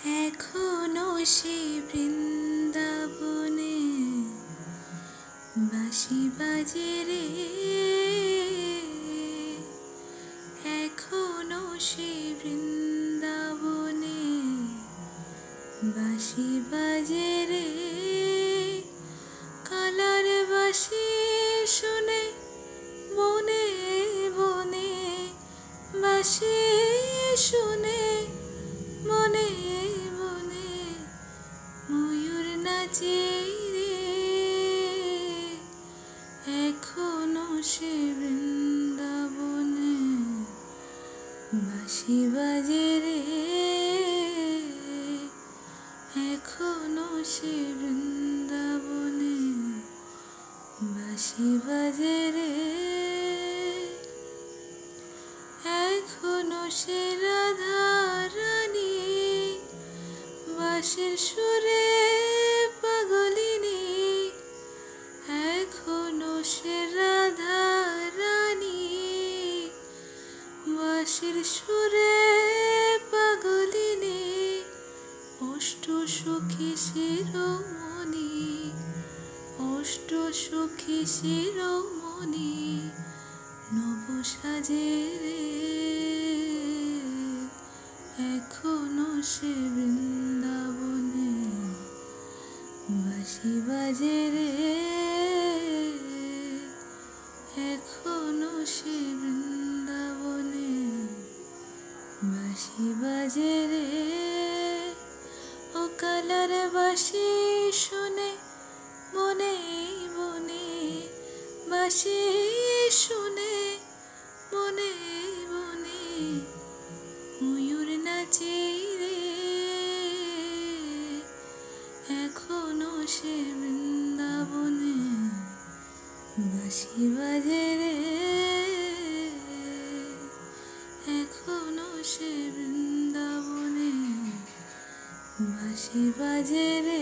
এখনো সে বৃন্দাবনে বাঁশি বাজে রে, এখনো সে বৃন্দাবনে বাঁশি বাজে রে। কালার বাঁশি শুনে বনে বনে, বাঁশি শুনে বনে বনে ময়ূর নাচে রে, এখনো সে বৃন্দাবনে বাঁশি বাজে রে, এখনো সে বৃন্দাবনে বাঁশি বাজে রে। এখনো সে রাধা রানী বাঁশির সুরে পাগলিনী, এখনো সে রাধা রানী বাঁশির সুরে পাগলিনী। অষ্ট সখী শিরোমণি, অষ্ট সখী শিরোমণি নব সাজে রে, এখনো সে বৃন্দাবনে বাঁশি বাজে রে, এখনো সে বৃন্দাবনে বাঁশি বাজে রে। ও কালার বাঁশি শুনে বনে বনে, বাঁশি শুনে বনে বনে ময়ূর নাচে রে, এখনো সে বৃন্দাবনে বাঁশি বাজে রে, এখনো সে বৃন্দাবনে বাঁশি বাজে রে।